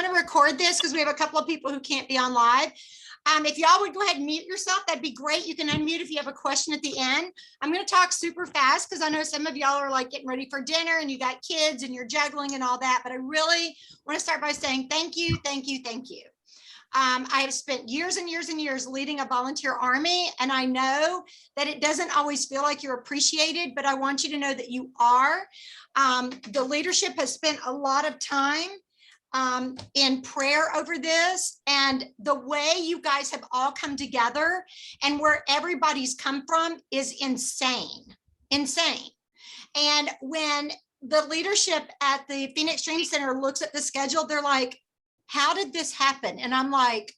going to record this because we have a couple of people who can't be on live. If y'all would go ahead and mute yourself, that'd be great. You can unmute if you have a question at the end. I'm going to talk super fast because I know some of y'all are like getting ready for dinner and you got kids and you're juggling and all that. But I really want to start by saying thank you, thank you, thank you. I have spent years and years and years leading a volunteer army, and I know that it doesn't always feel like you're appreciated, but I want you to know that you are. The leadership has spent a lot of time in prayer over this, and the way you guys have all come together and where everybody's come from is insane. And when the leadership at the Phoenix Dream Center looks at the schedule, they're like, how did this happen? And I'm like,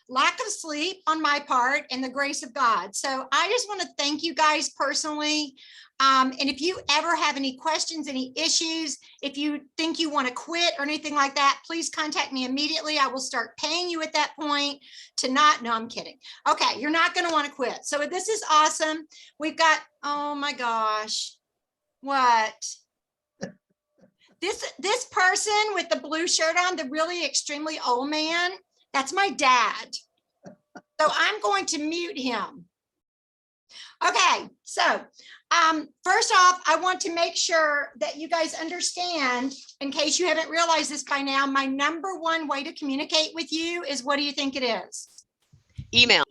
lack of sleep on my part and the grace of God. So I just want to thank you guys personally. And if you ever have any questions, any issues, if you think you want to quit or anything like that, please contact me immediately. I will start paying you at that point to not, no, I'm kidding. Okay, you're not going to want to quit. So this is awesome. We've got, oh my gosh, what? This person with the blue shirt on, the really extremely old man, that's my dad. So I'm going to mute him. Okay, so first off, I want to make sure that you guys understand, in case you haven't realized this by now, my #1 way to communicate with you is, what do you think it is? Email.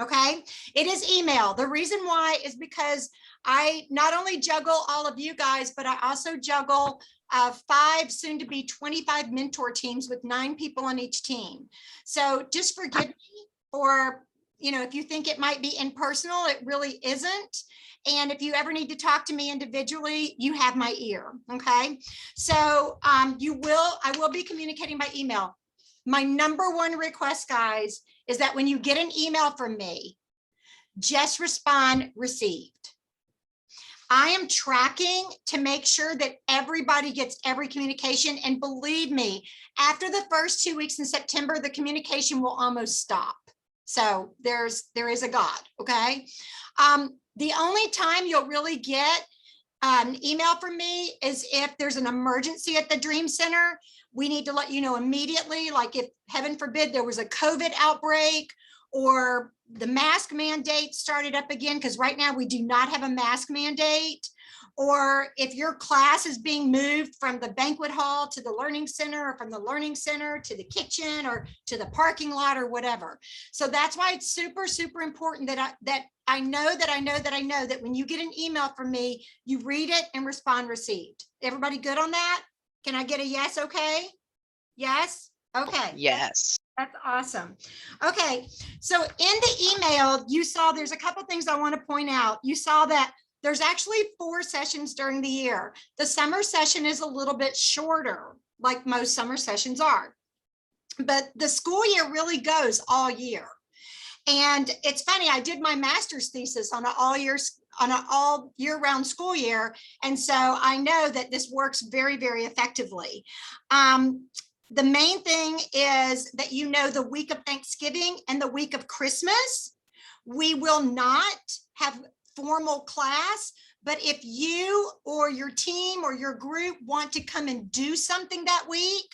Okay, it is email. The reason why is because I not only juggle all of you guys, but I also juggle 5, soon to be 25 mentor teams with 9 people on each team. So just forgive me for, if you think it might be impersonal, it really isn't. And if you ever need to talk to me individually, you have my ear, okay? So I will be communicating by email. My #1 request, guys, is that when you get an email from me, just respond received. I am tracking to make sure that everybody gets every communication. And believe me, after the first 2 weeks in September, the communication will almost stop. So there is a God, okay? The only time you'll really get an email from me is if there's an emergency at the Dream Center. We need to let you know immediately, like if, heaven forbid, there was a COVID outbreak or the mask mandate started up again, because right now we do not have a mask mandate, or if your class is being moved from the banquet hall to the learning center, or from the learning center to the kitchen or to the parking lot or whatever. So that's why it's super, super important that I know that when you get an email from me, you read it and respond received. Everybody good on that? Can I get a yes? Okay. Yes. Okay. Yes. That's awesome. Okay, so in the email, you saw there's a couple things I want to point out. You saw that there's actually 4 sessions during the year. The summer session is a little bit shorter, like most summer sessions are. But the school year really goes all year. And it's funny, I did my master's thesis on an all year round school year. And so I know that this works very, very effectively. The main thing is that the week of Thanksgiving and the week of Christmas, we will not have formal class, but if you or your team or your group want to come and do something that week,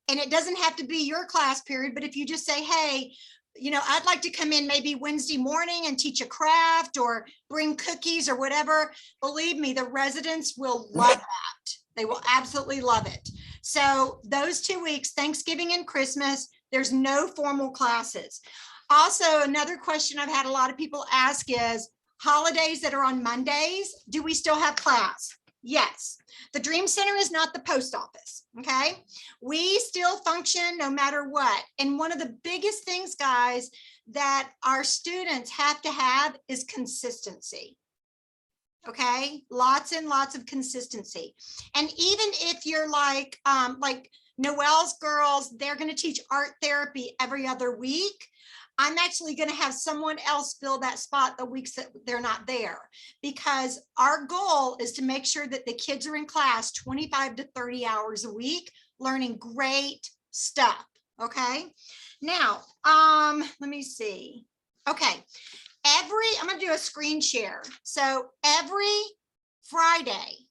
and it doesn't have to be your class period, but if you just say, hey, I'd like to come in maybe Wednesday morning and teach a craft or bring cookies or whatever, believe me, the residents will love that. They will absolutely love it. So those 2 weeks, Thanksgiving and Christmas, there's no formal classes. Also, another question I've had a lot of people ask is, holidays that are on Mondays, do we still have class? Yes. The Dream Center is not the post office, okay? We still function no matter what. And one of the biggest things, guys, that our students have to have is consistency. Okay, lots and lots of consistency. And even if you're like Noelle's girls, they're going to teach art therapy every other week. I'm actually going to have someone else fill that spot the weeks that they're not there, because our goal is to make sure that the kids are in class 25 to 30 hours a week, learning great stuff. Okay, now let me see. Okay, I'm going to do a screen share. So every Friday,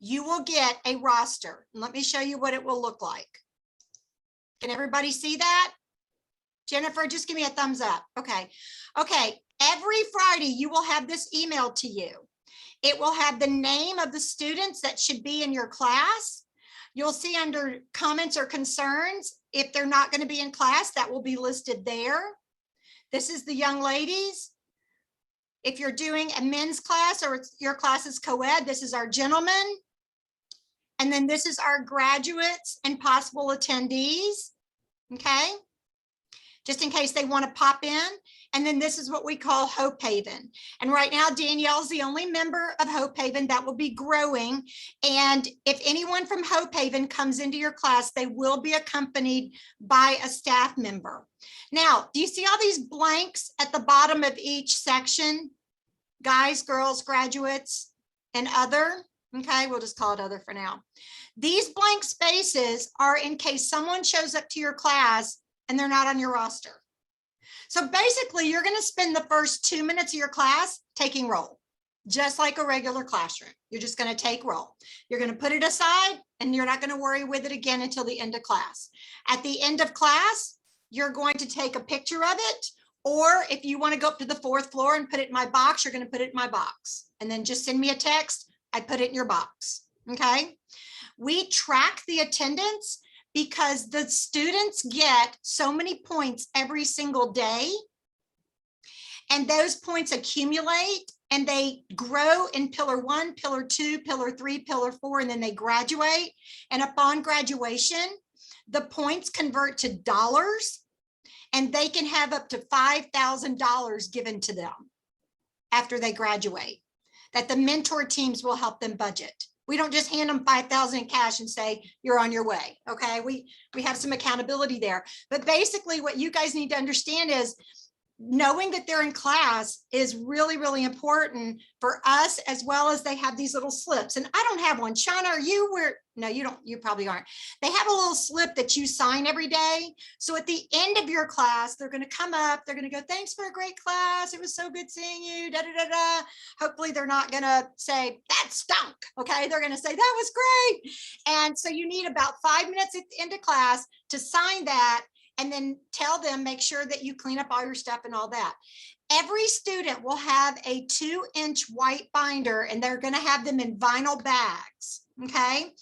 you will get a roster. Let me show you what it will look like. Can everybody see that? Jennifer, just give me a thumbs up. Okay. Okay. Every Friday, you will have this email to you. It will have the name of the students that should be in your class. You'll see under comments or concerns, if they're not going to be in class, that will be listed there. This is the young ladies. If you're doing a men's class or your class is co-ed, this is our gentlemen. And then this is our graduates and possible attendees. Okay. Just in case they want to pop in. And then this is what we call Hope Haven. And right now, Danielle's the only member of Hope Haven that will be growing. And if anyone from Hope Haven comes into your class, they will be accompanied by a staff member. Now, do you see all these blanks at the bottom of each section? Guys, girls, graduates, and other. Okay, we'll just call it other for now. These blank spaces are in case someone shows up to your class and they're not on your roster. So basically, you're going to spend the first 2 minutes of your class taking roll, just like a regular classroom. You're just going to take roll. You're going to put it aside and you're not going to worry with it again until the end of class. At the end of class, you're going to take a picture of it. Or if you want to go up to the 4th floor and put it in my box, you're going to put it in my box and then just send me a text. I put it in your box. Okay. We track the attendance because the students get so many points every single day. And those points accumulate and they grow in pillar 1, pillar 2, pillar 3, pillar 4, and then they graduate. And upon graduation, the points convert to dollars and they can have up to $5,000 given to them after they graduate, that the mentor teams will help them budget. We don't just hand them 5,000 in cash and say, you're on your way. Okay. We have some accountability there, but basically what you guys need to understand is knowing that they're in class is really, really important for us, as well as they have these little slips. And I don't have one. Shauna, are you where? No, you don't. You probably aren't. They have a little slip that you sign every day. So at the end of your class, they're going to come up. They're going to go, thanks for a great class. It was so good seeing you. Da, da, da, da. Hopefully they're not going to say that stunk. Okay. They're going to say that was great. And so you need about 5 minutes at the end of class to sign that. And then tell them, make sure that you clean up all your stuff and all that. Every student will have a 2-inch white binder and they're going to have them in vinyl bags. Okay.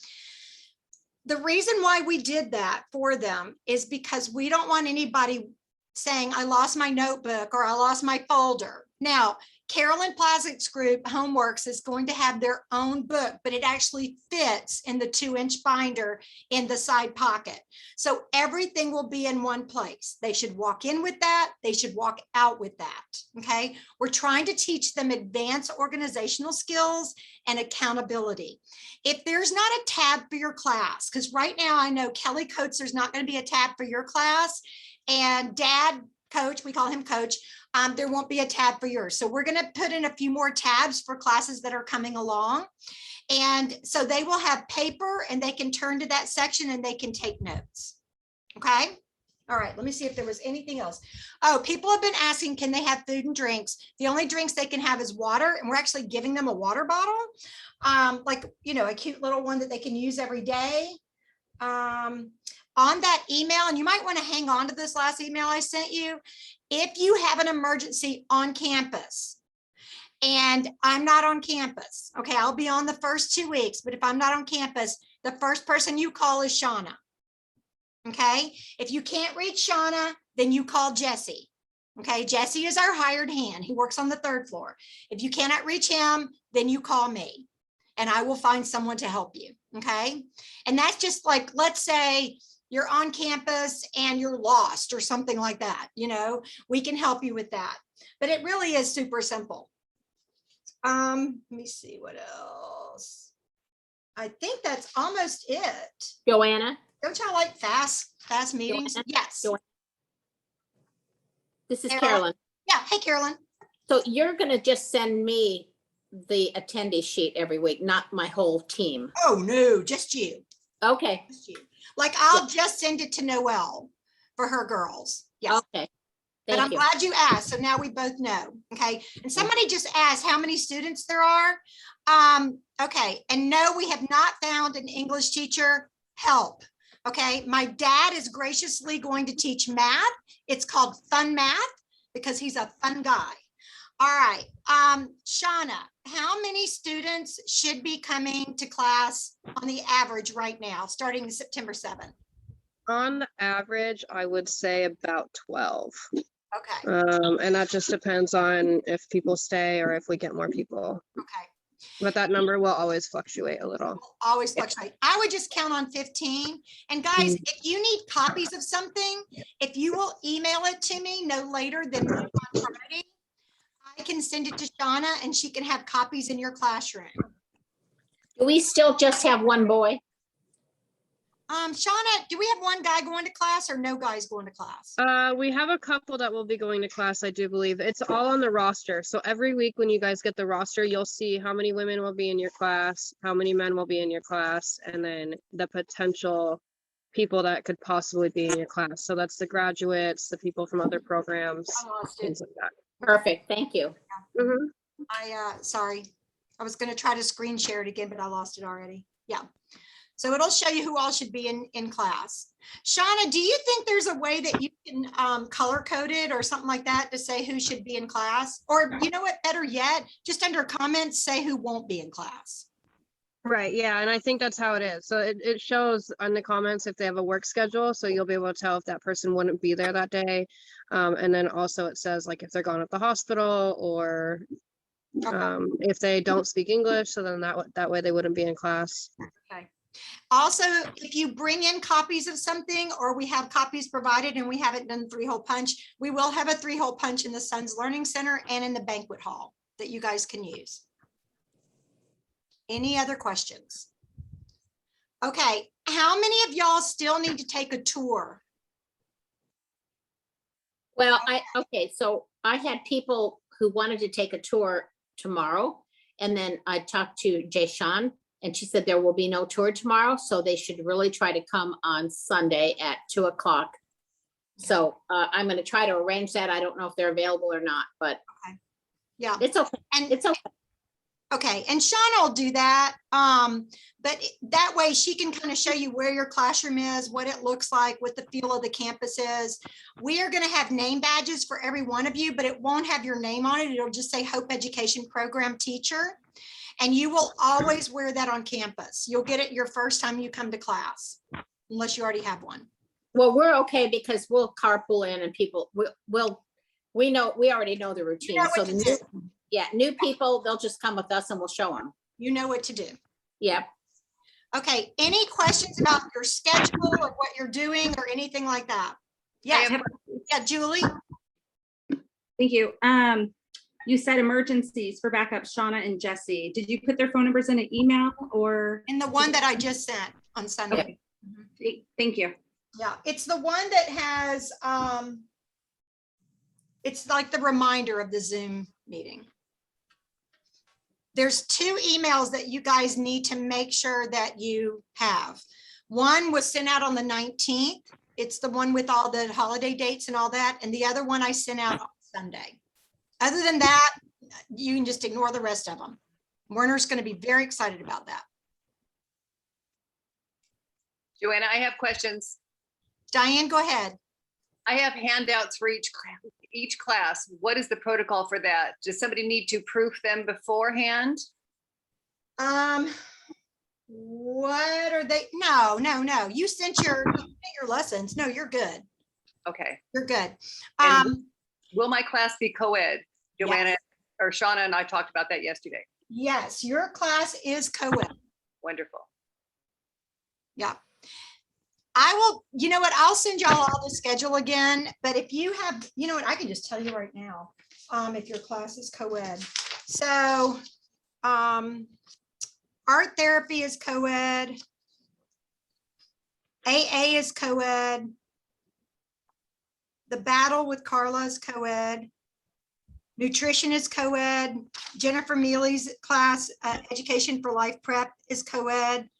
The reason why we did that for them is because we don't want anybody saying, I lost my notebook or I lost my folder. Now, Carolyn Plazik's group, Homeworks, is going to have their own book, but it actually fits in the 2-inch binder in the side pocket. So everything will be in one place. They should walk in with that. They should walk out with that. Okay. We're trying to teach them advanced organizational skills and accountability. If there's not a tab for your class, because right now I know Kelly Coates, there's not going to be a tab for your class, and Dad Coach, we call him Coach, there won't be a tab for yours. So we're going to put in a few more tabs for classes that are coming along. And so they will have paper and they can turn to that section and they can take notes. Okay. All right. Let me see if there was anything else. Oh, people have been asking, can they have food and drinks? The only drinks they can have is water. And we're actually giving them a water bottle, like, you know, a cute little one that they can use every day. On that email, and you might want to hang on to this last email I sent you. If you have an emergency on campus and I'm not on campus, okay, I'll be on the first 2 weeks, but if I'm not on campus, the first person you call is Shauna. Okay. If you can't reach Shauna, then you call Jesse. Okay. Jesse is our hired hand. He works on the 3rd floor. If you cannot reach him, then you call me and I will find someone to help you. Okay. And that's just like, let's say you're on campus and you're lost or something like that. You know, we can help you with that, but it really is super simple. Let me see what else. I think that's almost it. Joanna? Don't y'all like fast meetings? Joanna? Yes. Joanna. This is Carolyn. Carolyn. Yeah. Hey, Carolyn. So you're going to just send me the attendee sheet every week, not my whole team. Oh, no, just you. Okay. Just you. Like I'll just send it to Noelle for her girls. Yes. Okay. But I'm glad you asked. So now we both know. Okay. And somebody just asked how many students there are. Okay. And no, we have not found an English teacher. Help. Okay, my dad is graciously going to teach math. It's called Fun Math because he's a fun guy. All right, Shauna, how many students should be coming to class on the average right now, starting September 7th? On the average, I would say about 12. Okay, And that just depends on if people stay or if we get more people. okay. But that number will always fluctuate a little. Always fluctuate. I would just count on 15. And guys, if you need copies of something, if you will email it to me no later than on Friday, I can send it to Shauna and she can have copies in your classroom. Do we still just have one boy? Shauna, do we have one guy going to class or no guys going to class? We have a couple that will be going to class, I do believe. It's all on the roster. So every week when you guys get the roster, you'll see how many women will be in your class, how many men will be in your class, and then the potential people that could possibly be in your class. So that's the graduates, the people from other programs, I lost it. things like that. Perfect, thank you. Mhm. Sorry. I was going to try to screen share it again, but I lost it already. Yeah. So it'll show you who all should be in class. Shauna, do you think there's a way that you can color code it or something like that to say who should be in class? Or you know what, better yet, just under comments, say who won't be in class. Right, yeah, and I think that's how it is. So it shows on the comments if they have a work schedule, so you'll be able to tell if that person wouldn't be there that day. And then also it says like if they're gone at the hospital or Okay. if they don't speak English, so then that way they wouldn't be in class. Okay. Also, if you bring in copies of something or we have copies provided and we haven't done 3-hole punch, we will have a 3-hole punch in the Sons Learning Center and in the banquet hall that you guys can use. Any other questions? Okay, how many of y'all still need to take a tour? Well, okay, so I had people who wanted to take a tour tomorrow. And then I talked to Jay Sean and she said there will be no tour tomorrow. So they should really try to come on Sunday at 2 o'clock. So I'm going to try to arrange that. I don't know if they're available or not, but Yeah. it's okay. And It's okay. okay, and Shauna will do that. But that way she can kind of show you where your classroom is, what it looks like, what the feel of the campus is. We are going to have name badges for every one of you, but it won't have your name on it. It'll just say Hope Education Program Teacher. And you will always wear that on campus. You'll get it your first time you come to class, unless you already have one. Well, we're okay because we'll carpool in and people we already know the routine. You know So what to do. new people, they'll just come with us and we'll show them. You know what to do. Yeah. Okay, any questions about your schedule or what you're doing or anything like that? Yeah, yeah, Julie. Thank you. You said emergencies for backup, Shauna and Jesse. Did you put their phone numbers in an email or? In the one that I just sent on Sunday. Okay. Thank you. Yeah, it's the one that has, it's like the reminder of the Zoom meeting. There's 2 emails that you guys need to make sure that you have. One was sent out on the 19th. It's the one with all the holiday dates and all that. And the other one I sent out on Sunday. Other than that, you can just ignore the rest of them. Werner's going to be very excited about that. Joanna, I have questions. Diane, go ahead. I have handouts for each class. What is the protocol for that? Does somebody need to proof them beforehand? What are they? No. You sent your lessons. No, you're good. Okay. You're good. And will my class be co-ed? Joanna Yes. or Shauna and I talked about that yesterday. Yes, your class is co-ed. Wonderful. Yeah. I will, you know what, I'll send y'all all the schedule again, but if you have, you know what, I can just tell you right now, if your class is co-ed. So, art therapy is co-ed. AA is co-ed. The Battle with Carla is co-ed. Nutrition is co-ed. Jennifer Mealy's class, Education for Life Prep, is co-ed.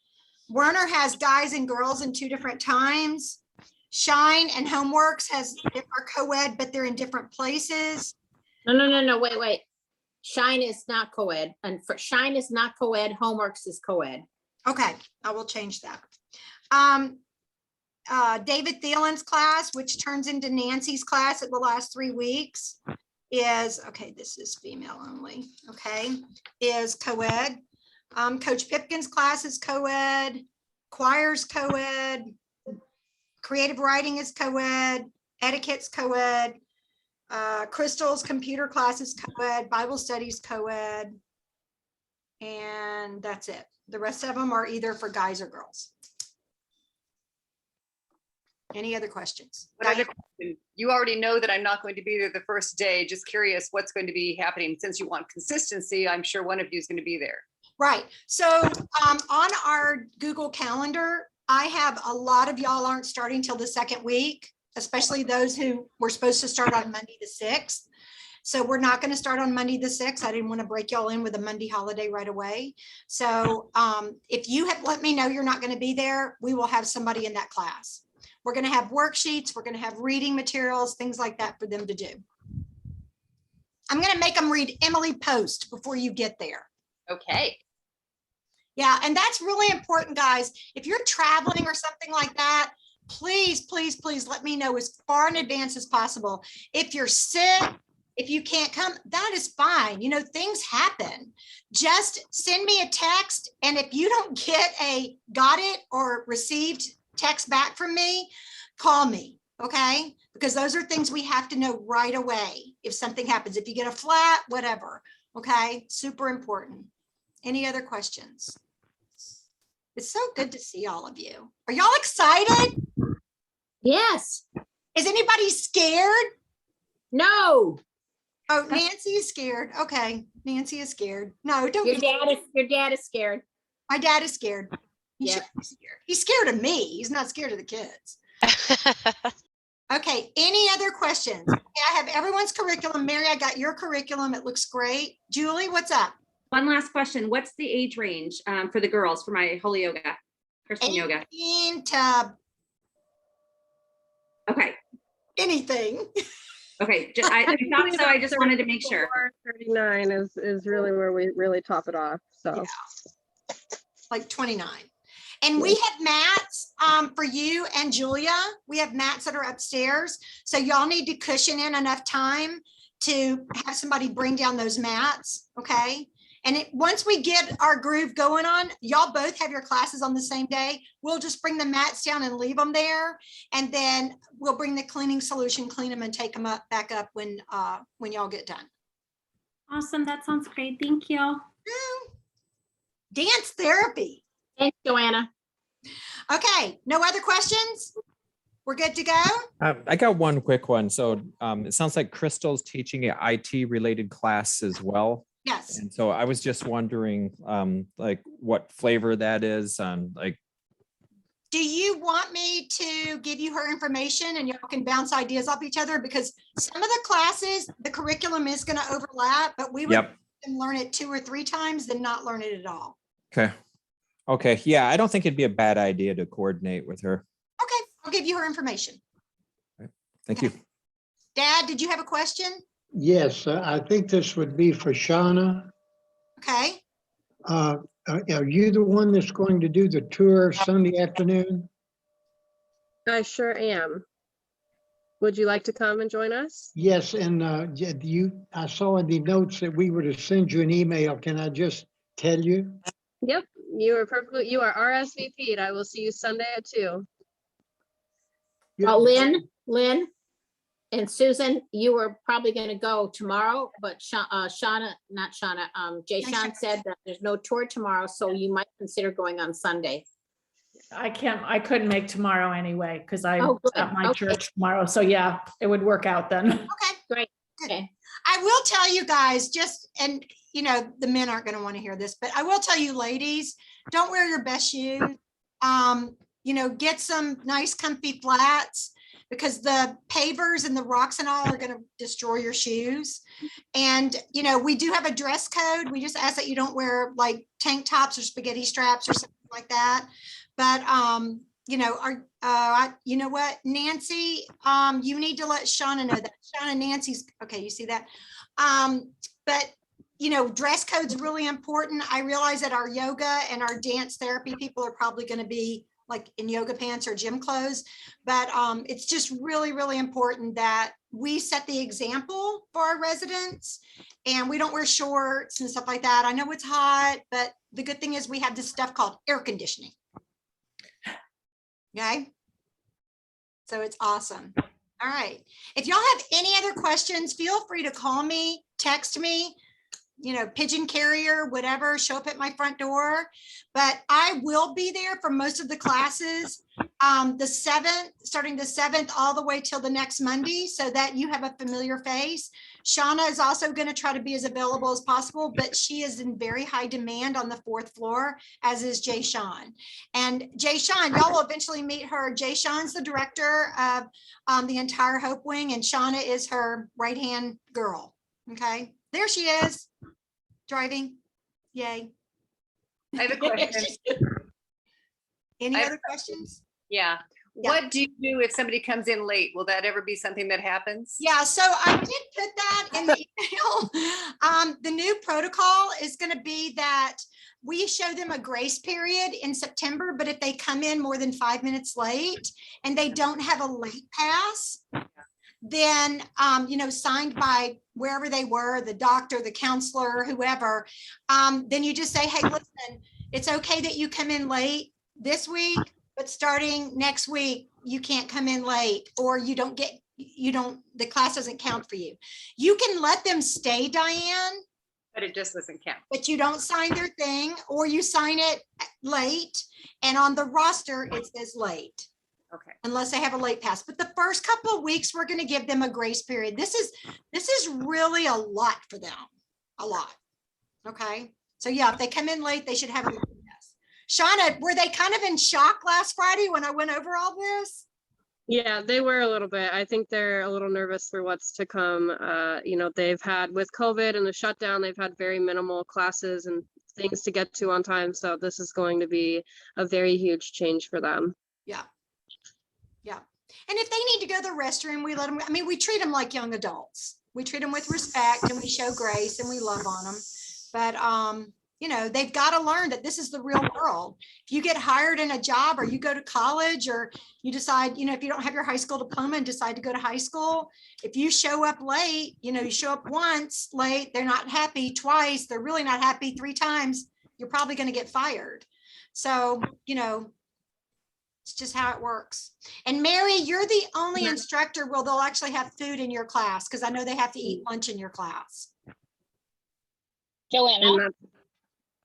Werner has guys and girls in 2 different times. Shine and Homeworks are co-ed, but they're in different places. No, wait. Shine is not co-ed, and for Shine is not co-ed, Homeworks is co-ed. Okay, I will change that. David Thielen's class, which turns into Nancy's class at the last 3 weeks, is, okay, this is female only, okay, is co-ed. Coach Pipkin's class is co-ed, choir's co-ed, creative writing is co-ed, etiquette's co-ed, Crystal's computer class is co-ed, Bible studies co-ed, and that's it. The rest of them are either for guys or girls. Any other questions? What other question? You already know that I'm not going to be there the first day. Just curious what's going to be happening. Since you want consistency, I'm sure one of you is going to be there. Right. So on our Google Calendar, I have a lot of y'all aren't starting till the second week, especially those who were supposed to start on Monday the 6th. So we're not going to start on Monday the 6th. I didn't want to break y'all in with a Monday holiday right away. So if you have let me know you're not going to be there, we will have somebody in that class. We're going to have worksheets. We're going to have reading materials, things like that for them to do. I'm going to make them read Emily Post before you get there. Okay. Yeah, and that's really important, guys. If you're traveling or something like that, please, please, please let me know as far in advance as possible. If you're sick, if you can't come, that is fine. You know, things happen. Just send me a text. And if you don't get a got it or received text back from me, call me, okay? Because those are things we have to know right away if something happens. If you get a flat, whatever, okay? Super important. Any other questions? It's so good to see all of you. Are y'all excited? Yes, Is anybody scared? no, Oh, Nancy is scared. Okay, Nancy is scared. No, don't your be. dad is scared. My dad is scared. He Yeah. should be scared. He's scared of me. He's not scared of the kids. Okay, any other questions? Okay, I have everyone's curriculum. Mary, I got your curriculum. It looks great. Julie, what's up? One last question. What's the age range for the girls for my holy yoga, Christian yoga? 18 to Okay. anything. Okay. I thought so. I just wanted to make sure. 39 is really where we really top it off. So Like 29. And we have mats for you and Julia. We have mats that are upstairs. So y'all need to cushion in enough time to have somebody bring down those mats, okay? And once we get our groove going on, y'all both have your classes on the same day. We'll just bring the mats down and leave them there. And then we'll bring the cleaning solution, clean them and take them back up when y'all get done. Awesome. That sounds great. Thank you. Dance therapy. Thanks, Joanna. Okay, no other questions? We're good to go? I got one quick one. So it sounds like Crystal's teaching an IT related class as well. Yes. And so I was just wondering like what flavor that is on like. Do you want me to give you her information and y'all can bounce ideas off each other? Because some of the classes, the curriculum is going to overlap, but we would Yep. learn it 2 or 3 times than not learn it at all. Okay. Okay. Yeah, I don't think it'd be a bad idea to coordinate with her. Okay, I'll give you her information. Thank you. Dad, did you have a question? Yes, I think this would be for Shauna. Okay. Are you the one that's going to do the tour Sunday afternoon? I sure am. Would you like to come and join us? Yes, and I saw in the notes that we were to send you an email. Can I just tell you? Yep, you are RSVP'd. I will see you Sunday at 2. Lynn and Susan, you were probably going to go tomorrow, but Jay Sean said that there's no tour tomorrow, so you might consider going on Sunday. I couldn't make tomorrow anyway, because I Oh, good. at my Okay. church tomorrow. So yeah, it would work out then. Okay. Great. Good. Okay. I will tell you guys and you know, the men aren't going to want to hear this, but I will tell you ladies, don't wear your best shoes. You know, get some nice comfy flats because the pavers and the rocks and all are going to destroy your shoes. And, you know, we do have a dress code. We just ask that you don't wear like tank tops or spaghetti straps or something like that. But, you know, you know what, Nancy, you need to let Shauna know that. Shauna, Nancy's, okay, you see that? But, you know, dress code's really important. I realize that our yoga and our dance therapy people are probably going to be like in yoga pants or gym clothes. But it's just really, really important that we set the example for our residents and we don't wear shorts and stuff like that. I know it's hot, but the good thing is we have this stuff called air conditioning. Okay. So it's awesome. All right. If y'all have any other questions, feel free to call me, text me, pigeon carrier, whatever, show up at my front door. But I will be there for most of the classes, the 7th, starting the 7th, all the way till the next Monday, so that you have a familiar face. Shauna is also going to try to be as available as possible, but she is in very high demand on the 4th floor, as is Jay Sean. And Jay Sean, y'all will eventually meet her. Jay Sean's the director of the entire Hope Wing, and Shauna is her right-hand girl. Okay, there she is, driving. Yay. I have a question. Any I have other a questions? Yeah. Yeah. What do you do if somebody comes in late? Will that ever be something that happens? Yeah, so I did put that in the email. The new protocol is going to be that we show them a grace period in September, but if they come in more than 5 minutes late and they don't have a late pass, then, signed by wherever they were, the doctor, the counselor, whoever, then you just say, hey, listen, it's okay that you come in late this week, but starting next week, you can't come in late, or the class doesn't count for you. You can let them stay, Diane, But it just doesn't count. but you don't sign their thing, or you sign it late, and on the roster, it says late. Okay. Unless they have a late pass. But the first couple of weeks, we're going to give them a grace period. This is really a lot for them. A lot. Okay. So yeah, if they come in late, they should have a late pass. Shauna, were they kind of in shock last Friday when I went over all this? Yeah, they were a little bit. I think they're a little nervous for what's to come. They've had, with COVID and the shutdown, they've had very minimal classes and things to get to on time. So this is going to be a very huge change for them. Yeah. Yeah. And if they need to go to the restroom, we let them, we treat them like young adults. We treat them with respect and we show grace and we love on them. But, they've got to learn that this is the real world. If you get hired in a job or you go to college or you decide, if you don't have your high school diploma and decide to go to high school, if you show up late, you show up once late, they're not happy twice, they're really not happy 3 times, you're probably going to get fired. So, it's just how it works. And Mary, you're the only instructor where they'll actually have food in your class, because I know they have to eat lunch in your class. And Joanna,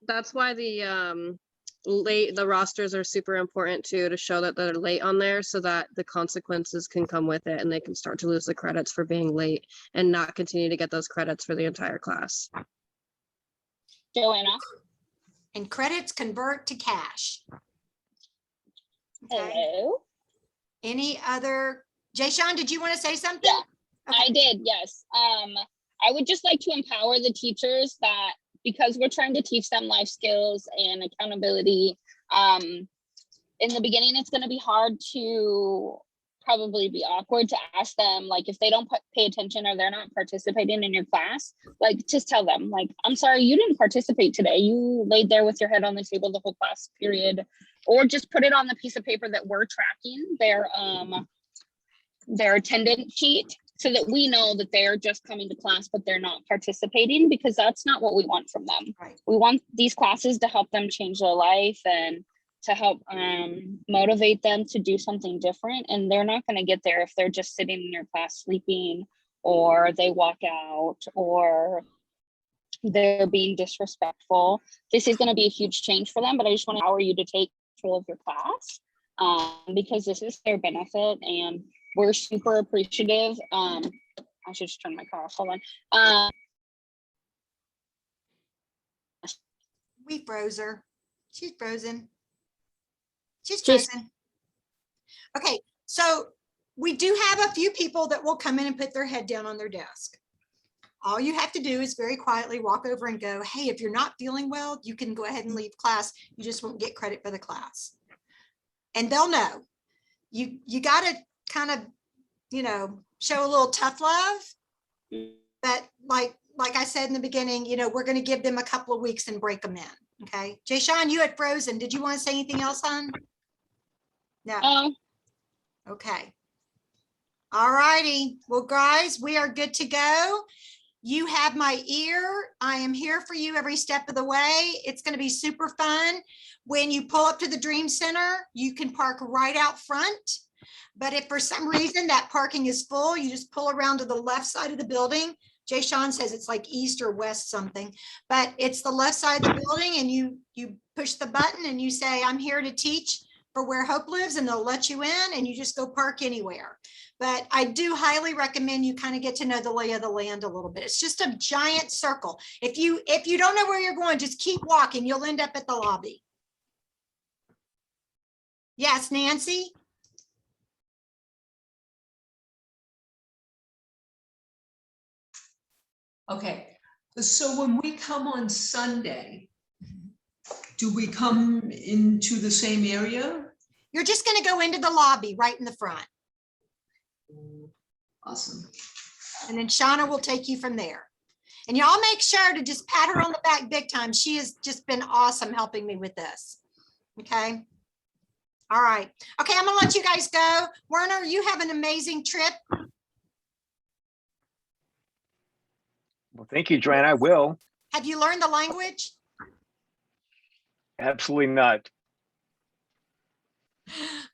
that's why the rosters are super important too, to show that they're late on there so that the consequences can come with it and they can start to lose the credits for being late and not continue to get those credits for the entire class. Joanna, And credits convert to cash. Okay. hello. Any other, Jay Sean, did you want to say something? Yeah, I did, yes. I would just like to empower the teachers that, because we're trying to teach them life skills and accountability, in the beginning, it's going to be hard to probably be awkward to ask them, like, if they don't pay attention or they're not participating in your class, like, just tell them, like, I'm sorry, you didn't participate today. You laid there with your head on the table the whole class period. Or just put it on the piece of paper that we're tracking, their attendance sheet, so that we know that they're just coming to class, but they're not participating, because that's not what we want from them. Right. We want these classes to help them change their life and to help motivate them to do something different. And they're not going to get there if they're just sitting in your class sleeping, or they walk out, or they're being disrespectful. This is going to be a huge change for them, but I just want to empower you to take control of your class, because this is their benefit and we're super appreciative. I should just turn my car off. Hold on. We froze her. She's frozen. She's Just- frozen. Okay, so we do have a few people that will come in and put their head down on their desk. All you have to do is very quietly walk over and go, hey, if you're not feeling well, you can go ahead and leave class. You just won't get credit for the class. And they'll know. You got to kind of, show a little tough love. But like I said in the beginning, we're going to give them a couple of weeks and break them in. Okay. Jay Sean, you had frozen. Did you want to say anything else, hon? No, Oh, okay. All righty. Well, guys, we are good to go. You have my ear. I am here for you every step of the way. It's going to be super fun. When you pull up to the Dream Center, you can park right out front. But if for some reason that parking is full, you just pull around to the left side of the building. Jay Sean says it's like east or west something, but it's the left side of the building, and you push the button and you say, I'm here to teach for Where Hope Lives, and they'll let you in, and you just go park anywhere. But I do highly recommend you kind of get to know the lay of the land a little bit. It's just a giant circle. If you don't know where you're going, just keep walking. You'll end up at the lobby. Yes, Nancy? Okay, so when we come on Sunday, do we come into the same area? You're just going to go into the lobby right in the front. Awesome. And then Shauna will take you from there. And y'all make sure to just pat her on the back big time. She has just been awesome helping me with this. Okay. All right. Okay, I'm gonna let you guys go. Werner, you have an amazing trip. Well, thank you, Joanne. I will. Have you learned the language? Absolutely not.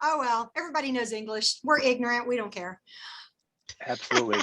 Oh, well, everybody knows English. We're ignorant. We don't care. Absolutely.